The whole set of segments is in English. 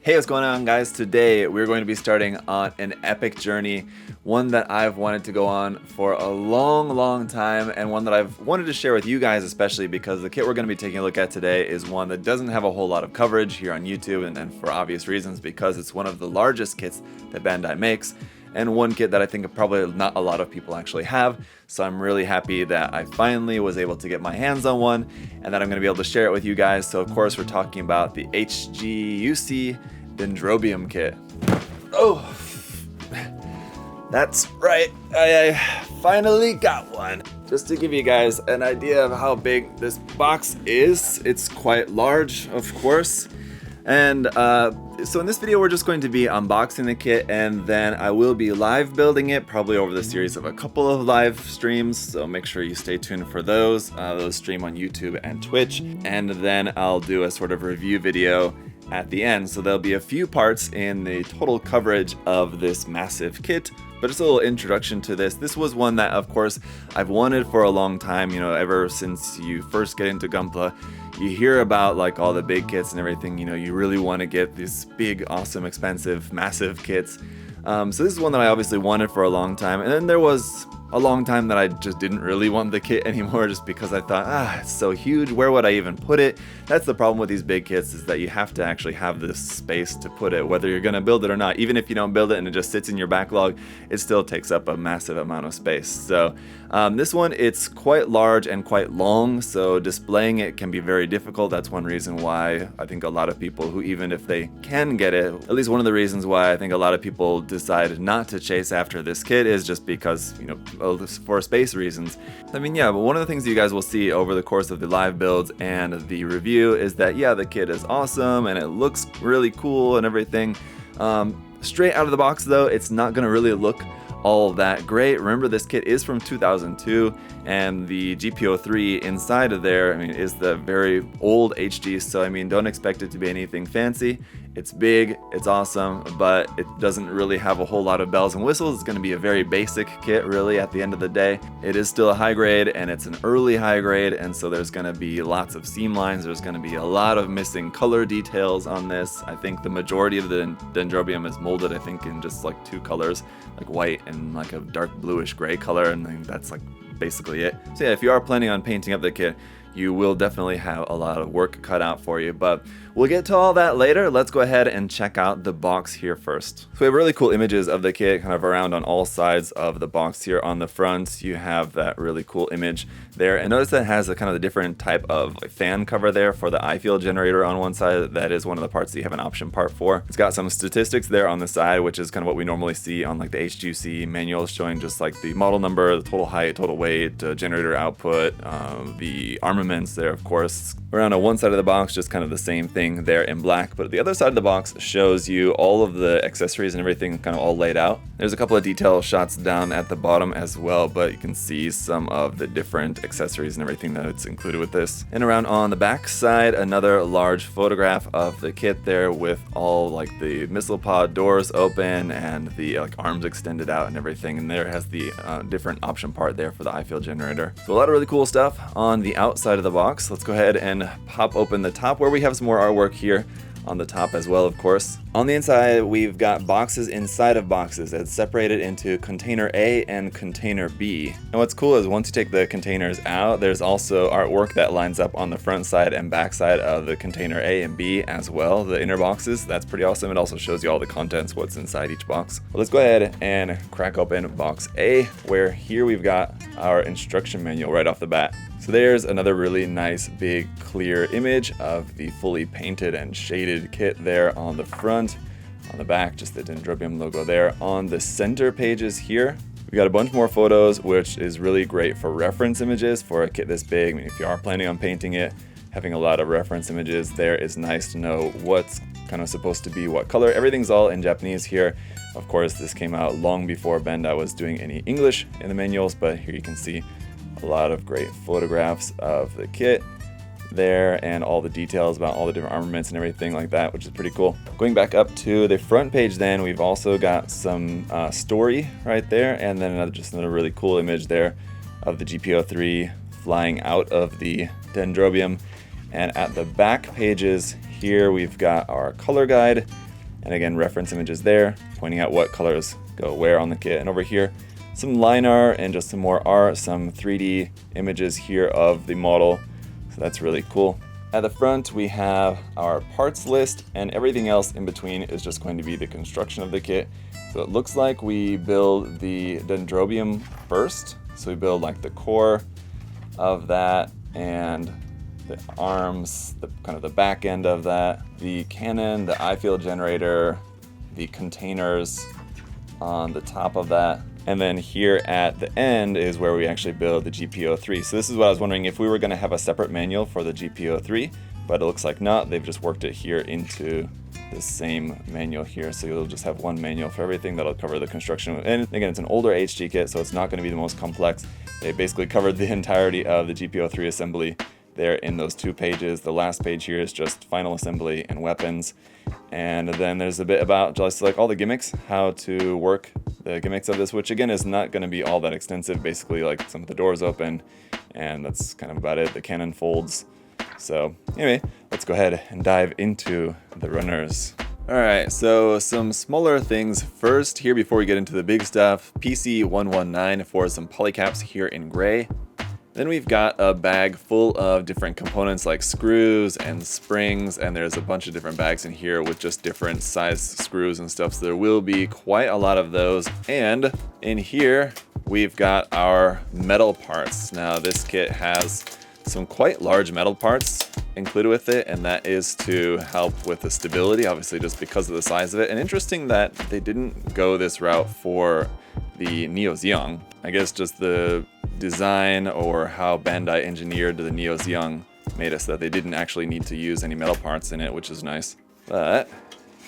Hey, what's going on, guys? Today we're going to be starting on an epic journey, one that I've wanted to go on for a long time, and one that I've wanted to share with you guys, especially because the kit we're going to be taking a look at today is one that doesn't have a whole lot of coverage here on YouTube, and for obvious reasons, because it's one of the largest kits that Bandai makes, and one kit that I think probably not a lot of people actually have. So I'm really happy that I finally was able to get my hands on one, and that I'm going to be able to share it with you guys. So of course we're talking about the HGUC Dendrobium kit. Oh, that's right, I finally got one. Just to give you guys an idea of how big this box is, it's quite large, of course. And so in this video we're just going to be unboxing the kit, and then I will be live building it, probably over the series of a couple of live streams, so make sure you stay tuned for those. Those stream on YouTube and Twitch, and then I'll do a sort of review video at the end. So there'll be a few parts in the total coverage of this massive kit, but just a little introduction to this. This was one that, of course, I've wanted for a long time, you know, ever since you first get into Gunpla. You hear about like all the big kits and everything, you know, you really want to get these big, awesome, expensive, massive kits. So this is one that I obviously wanted for a long time, and then there was a long time that I just didn't really want the kit anymore, just because I thought, it's so huge, where would I even put it? That's the problem with these big kits, is that you have to actually have this space to put it, whether you're gonna build it or not. Even if you don't build it and it just sits in your backlog, it still takes up a massive amount of space. So this one, it's quite large and quite long, so displaying it can be very difficult. That's one reason why I think a lot of people who, even if they can get it, at least one of the reasons why I think a lot of people decided not to chase after this kit is just because, you know, for space reasons. I mean, yeah, but one of the things you guys will see over the course of the live builds and the review is that, yeah, the kit is awesome and it looks really cool and everything. Straight out of the box though, it's not gonna really look all that great. Remember, this kit is from 2002, and the GP-03 inside of there, I mean, is the very old HG, so I mean, don't expect it to be anything fancy. It's big, it's awesome, but it doesn't really have a whole lot of bells and whistles. It's going to be a very basic kit, really, at the end of the day. It is still a high grade, and it's an early high grade, and so there's going to be lots of seam lines. There's going to be a lot of missing color details on this. I think the majority of the Dendrobium is molded, I think, in just like two colors, like white and like a dark bluish gray color, and then that's like basically it. So yeah, if you are planning on painting up the kit, you will definitely have a lot of work cut out for you, but we'll get to all that later. Let's go ahead and check out the box here first. So we have really cool images of the kit kind of around on all sides of the box here. On the front, you have that really cool image there, and notice that it has a kind of a different type of fan cover there for the eye field generator on one side. That is one of the parts that you have an option part for. It's got some statistics there on the side, which is kind of what we normally see on like the HGUC manuals, showing just like the model number, the total height, total weight, generator output, the armaments there, of course. Around on one side of the box, just kind of the same thing there in black, but the other side of the box shows you all of the accessories and everything kind of all laid out. There's a couple of detail shots down at the bottom as well, but you can see some of the different accessories and everything that's included with this. And around on the back side, another large photograph of the kit there with all like the missile pod doors open and the like arms extended out and everything, and there has the different option part there for the eye field generator. So a lot of really cool stuff on the outside of the box. Let's go ahead and pop open the top, where we have some more artwork here on the top as well, of course. On the inside, we've got boxes inside of boxes that's separated into container A and container B. And what's cool is once you take the containers out, there's also artwork that lines up on the front side and back side of the container A and B as well, the inner boxes. That's pretty awesome. It also shows you all the contents, what's inside each box. Well, let's go ahead and crack open box A, where here we've got our instruction manual right off the bat. So there's another really nice, big, clear image of the fully painted and shaded kit there on the front. On the back, just the Dendrobium logo there. On the center pages here, we got a bunch more photos, which is really great for reference images for a kit this big. I mean, if you are planning on painting it, having a lot of reference images there is nice to know what's kind of supposed to be what color. Everything's all in Japanese here. Of course, this came out long before Bandai was doing any English in the manuals, but here you can see a lot of great photographs of the kit there and all the details about all the different armaments and everything like that, which is pretty cool. Going back up to the front page then, we've also got some story right there, and then just another really cool image there of the GP-03 flying out of the Dendrobium. And at the back pages here, we've got our color guide And again, reference images there, pointing out what colors go where on the kit. And over here, some line art and just some more art, some 3D images here of the model. So that's really cool. At the front, we have our parts list, and everything else in between is just going to be the construction of the kit. So it looks like we build the Dendrobium first. So we build like the core of that and the arms, the kind of the back end of that, the cannon, the eye field generator, the containers on the top of that. And then here at the end is where we actually build the GP-03. So this is what I was wondering if we were going to have a separate manual for the GP-03, but it looks like not. They've just worked it here into the same manual here. So you'll just have one manual for everything that'll cover the construction. And again, it's an older HG kit, so it's not going to be the most complex. They basically covered the entirety of the GP-03 assembly there in those 2 pages. The last page here is just final assembly and weapons. And then there's a bit about just like all the gimmicks, how to work the gimmicks of this, which again is not going to be all that extensive. Basically, like some of the doors open, and that's kind of about it. The cannon folds. So anyway, let's go ahead and dive into the runners. Alright, so some smaller things first here before we get into the big stuff. PC-119 for some polycaps here in gray. Then we've got a bag full of different components like screws and springs, and there's a bunch of different bags in here with just different size screws and stuff, so there will be quite a lot of those. And in here we've got our metal parts. Now this kit has some quite large metal parts included with it, and that is to help with the stability, obviously just because of the size of it. And interesting that they didn't go this route for the Neo Zeong. I guess just the design or how Bandai engineered the Neo Zeong made it so that they didn't actually need to use any metal parts in it, which is nice. But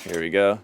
here we go.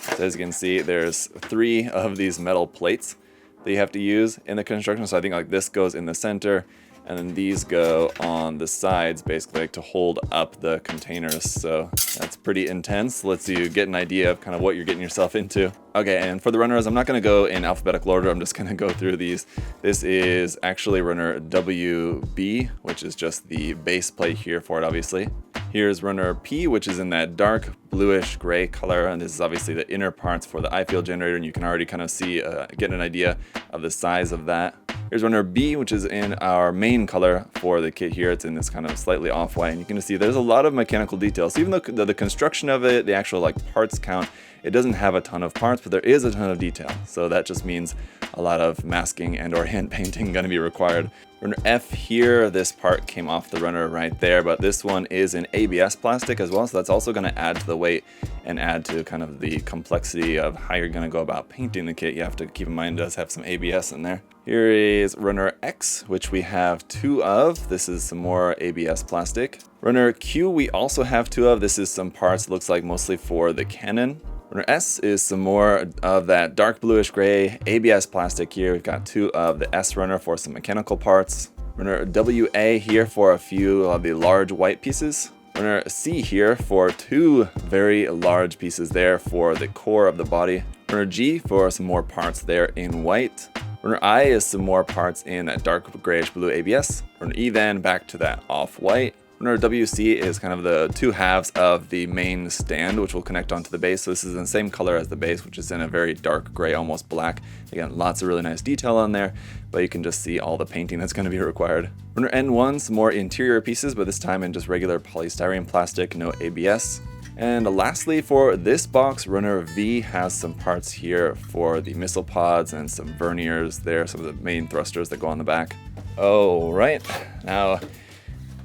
So as you can see, there's 3 of these metal plates that you have to use in the construction. So I think like this goes in the center, and then these go on the sides, basically like to hold up the containers. So that's pretty intense. Lets you get an idea of kind of what you're getting yourself into. Okay, and for the runners, I'm not going to go in alphabetical order. I'm just going to go through these. This is actually runner WB, which is just the base plate here for it, obviously. Here's runner P, which is in that dark bluish gray color, and this is obviously the inner parts for the eye field generator, and you can already kind of see, get an idea of the size of that. Here's runner B, which is in our main color for the kit here. It's in this kind of slightly off-white, and you can see there's a lot of mechanical details. So even though the construction of it, the actual like parts count, it doesn't have a ton of parts, but there is a ton of detail. So that just means a lot of masking and or hand painting going to be required. Runner F here, this part came off the runner right there, but this one is in ABS plastic as well, so that's also going to add to the weight and add to kind of the complexity of how you're going to go about painting the kit. You have to keep in mind it does have some ABS in there. Here is runner X, which we have 2 of. This is some more ABS plastic. Runner Q we also have 2 of. This is some parts, looks like mostly for the cannon. Runner S is some more of that dark bluish gray ABS plastic here. We've got 2 of the S runner for some mechanical parts. Runner WA here for a few of the large white pieces. Runner C here for 2 very large pieces there for the core of the body. Runner G for some more parts there in white. Runner I is some more parts in that dark grayish blue ABS. Runner E then back to that off-white. Runner WC is kind of the 2 halves of the main stand, which will connect onto the base. So this is in the same color as the base, which is in a very dark gray, almost black. Again, lots of really nice detail on there, but you can just see all the painting that's going to be required. Runner N1, some more interior pieces, but this time in just regular polystyrene plastic, no ABS. And lastly, for this box, runner V has some parts here for the missile pods and some verniers there, some of the main thrusters that go on the back. Oh, right. Now,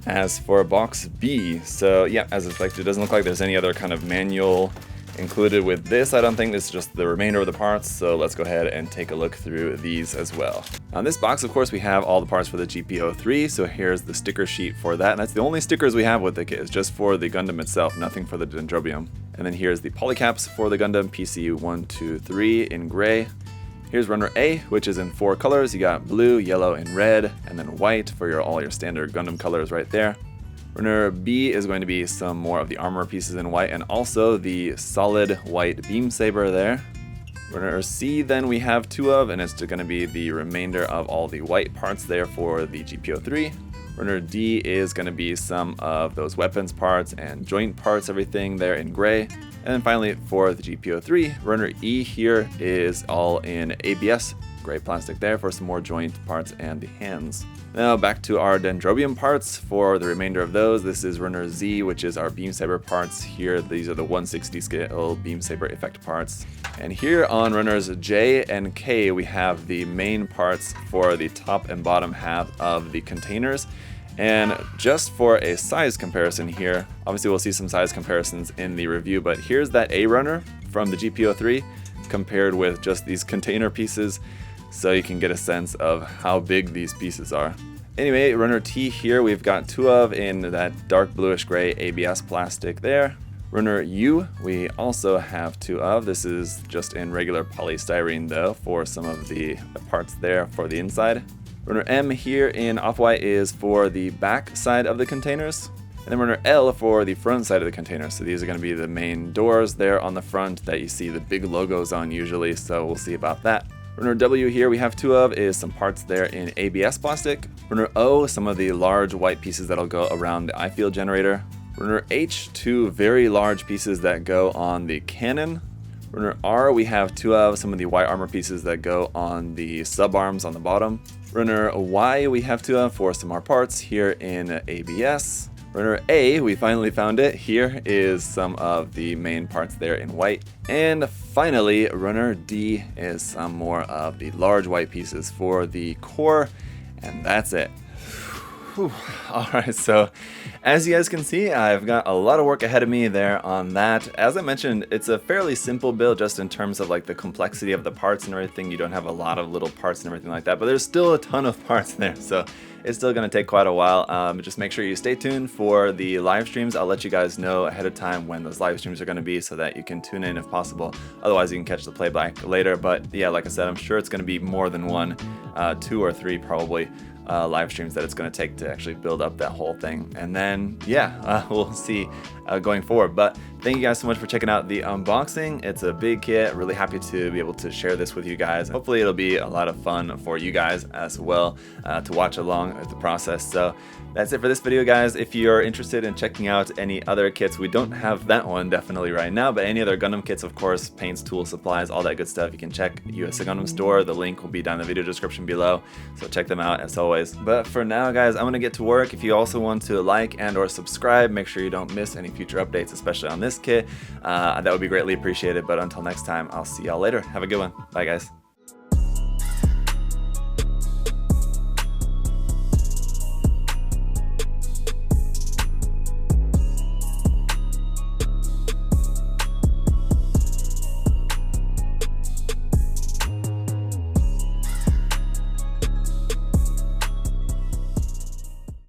as for box B, so yeah, as expected, it doesn't look like there's any other kind of manual included with this. I don't think this is just the remainder of the parts, so let's go ahead and take a look through these as well. On this box, of course, we have all the parts for the GP-03, so here's the sticker sheet for that, and that's the only stickers we have with the kit, is just for the Gundam itself, nothing for the Dendrobium. And then here's the polycaps for the Gundam PC-123 in gray. Here's runner A, which is in 4 colors. You got blue, yellow, and red, and then white for all your standard Gundam colors right there. Runner B is going to be some more of the armor pieces in white, and also the solid white beam saber there. Runner C then we have 2 of, and it's going to be the remainder of all the white parts there for the GP-03. Runner D is going to be some of those weapons parts and joint parts, everything there in gray. And then finally for the GP-03, runner E here is all in ABS, gray plastic there for some more joint parts and the hands. Now back to our Dendrobium parts for the remainder of those. This is runner Z, which is our beam saber parts here. These are the 160 scale beam saber effect parts. And here on runners J and K, we have the main parts for the top and bottom half of the containers. And just for a size comparison here, obviously we'll see some size comparisons in the review, but here's that A runner from the GP-03 compared with just these container pieces, so you can get a sense of how big these pieces are. Anyway, runner T here we've got two of in that dark bluish gray ABS plastic there. Runner U we also have two of. This is just in regular polystyrene though for some of the parts there for the inside. Runner M here in off-white is for the back side of the containers. And then runner L for the front side of the container. So these are going to be the main doors there on the front that you see the big logos on usually, so we'll see about that. Runner W here we have two of is some parts there in ABS plastic. Runner O, some of the large white pieces that'll go around the I-field generator. Runner H, two very large pieces that go on the cannon. Runner R, we have two of some of the white armor pieces that go on the sub-arms on the bottom. Runner Y, we have two of for some more parts here in ABS. Runner A, we finally found it. Here is some of the main parts there in white. And finally, runner D is some more of the large white pieces for the core, and that's it. Alright, so as you guys can see, I've got a lot of work ahead of me there on that. As I mentioned, it's a fairly simple build just in terms of like the complexity of the parts and everything. You don't have a lot of little parts and everything like that, but there's still a ton of parts there, so it's still going to take quite a while. Just make sure you stay tuned for the live streams. I'll let you guys know ahead of time when those live streams are going to be so that you can tune in if possible. Otherwise, you can catch the playback later. But yeah, like I said, I'm sure it's going to be more than one, 2 or 3 probably. Live streams that it's going to take to actually build up that whole thing, and then yeah, we'll see going forward. But thank you guys so much for checking out the unboxing. It's a big kit. Really happy to be able to share this with you guys. Hopefully it'll be a lot of fun for you guys as well to watch along with the process. So that's it for this video, guys. If you're interested in checking out any other kits, we don't have that one definitely right now, but any other Gundam kits, of course, paints, tools, supplies, all that good stuff, you can check USA Gundam store. The link will be down in the video description below, so check them out as always. But for now, guys, I'm gonna get to work. If you also want to like and or subscribe, make sure you don't miss any future updates, especially on this kit. That would be greatly appreciated. But until next time, I'll see y'all later. Have a good one. Bye, guys.